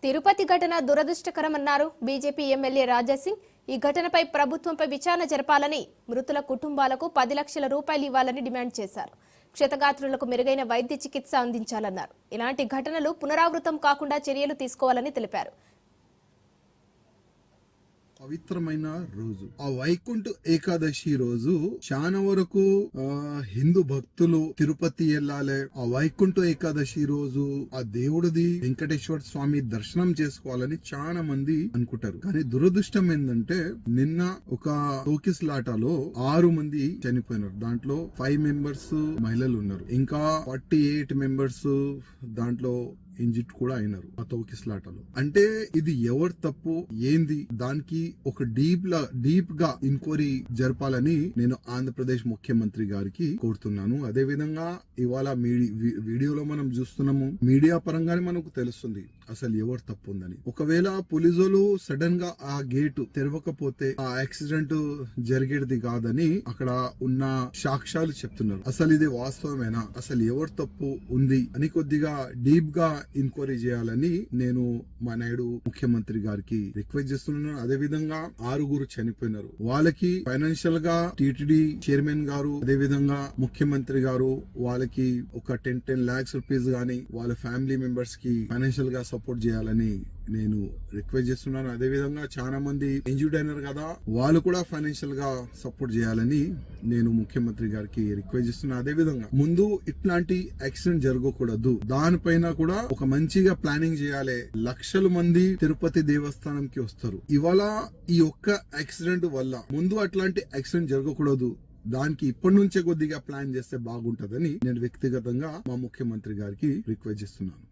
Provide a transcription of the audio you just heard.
తిరుపతి ఘటన దురదృష్టకరమన్నారు BJP MLA Raja Singh. ఈ ఘటనపై ప్రభుత్వంపై విచారణ జరపాలని, మృతుల కుటుంబాలకు 10 లక్షల రూపాయలు ఇవ్వాలని డిమాండ్ చేశారు. క్షతగాత్రులకు మెరుగైన వైద్య చికిత్స అందించాలన్నారు. ఇలాంటి ఘటనలు పునరావృతం కాకుండా చర్యలు తీసుకోవాలని తెలిపారు. పవిత్రమైన రోజు ఆ వైకుంఠ ఏకాదశి రోజు చాలా వరకు హిందూ భక్తులు తిరుపతి వెళ్ళాలి. ఆ వైకుంఠ ఏకాదశి రోజు ఆ దేవుడిది వెంకటేశ్వర స్వామి దర్శనం చేసుకోవాలని చాలా మంది అనుకుంటారు. కానీ దురదృష్టం ఏంటంటే నిన్న ఒక తోకిస్లాటలో 6 మంది చనిపోయినారు. దాంట్లో 5 మెంబర్స్ మహిళలు ఉన్నారు. ఇంకా 48 మెంబర్స్ దాంట్లో ఇంజిట్ కూడా అయినారు ఆ తోకిస్లాటలో. అంటే ఇది ఎవరు తప్పు ఏంది దానికి ఒక డీప్ గా ఎంక్వైరీ జరపాలని నేను ఆంధ్రప్రదేశ్ ముఖ్యమంత్రి గారికి కోరుతున్నాను. అదే విధంగా ఇవాళ వీడియోలో మనం చూస్తున్నాము, మీడియా పరంగానే మనకు తెలుస్తుంది అసలు ఎవరు తప్పు ఉందని. ఒకవేళ పోలీసులు సడన్ గా ఆ గేటు తెరవకపోతే ఆ యాక్సిడెంట్ జరిగేది కాదని అక్కడ ఉన్న సాక్ష్యాలు చెప్తున్నారు. అసలు ఇది వాస్తవమేనా, అసలు ఎవరు తప్పు ఉంది అని కొద్దిగా డీప్ గా ఎంక్వైరీ చేయాలని నేను మా నాయుడు ముఖ్యమంత్రి గారికి రిక్వెస్ట్ చేస్తున్నాను. అదే విధంగా 6 చనిపోయినారు. వాళ్ళకి ఫైనాన్షియల్ గా టీటీడీ చైర్మన్ గారు అదే విధంగా ముఖ్యమంత్రి గారు వాళ్ళకి ఒక 10 lakhs రూపీస్ గానీ వాళ్ళ ఫ్యామిలీ మెంబర్స్ కి ఫైనాన్షియల్ గా సపోర్ట్ చేయాలని నేను రిక్వెస్ట్ చేస్తున్నాను. అదే విధంగా చాలా మంది ఇంజూర్డ్ అయినారు కదా, వాళ్ళు కూడా ఫైనాన్షియల్ గా సపోర్ట్ చేయాలని నేను ముఖ్యమంత్రి గారికి రిక్వెస్ట్ చేస్తున్నాను. అదే విధంగా ముందు ఇట్లాంటి యాక్సిడెంట్ జరగకూడదు, దానిపైన కూడా ఒక మంచిగా ప్లానింగ్ చేయాలి. లక్షల మంది తిరుపతి దేవస్థానంకి వస్తారు. ఇవాళ ఈ ఒక్క యాక్సిడెంట్ వల్ల ముందు అట్లాంటి యాక్సిడెంట్ జరగకూడదు, దానికి ఇప్పటి నుంచే కొద్దిగా ప్లాన్ చేస్తే బాగుంటదని నేను వ్యక్తిగతంగా మా ముఖ్యమంత్రి గారికి రిక్వెస్ట్ చేస్తున్నాను.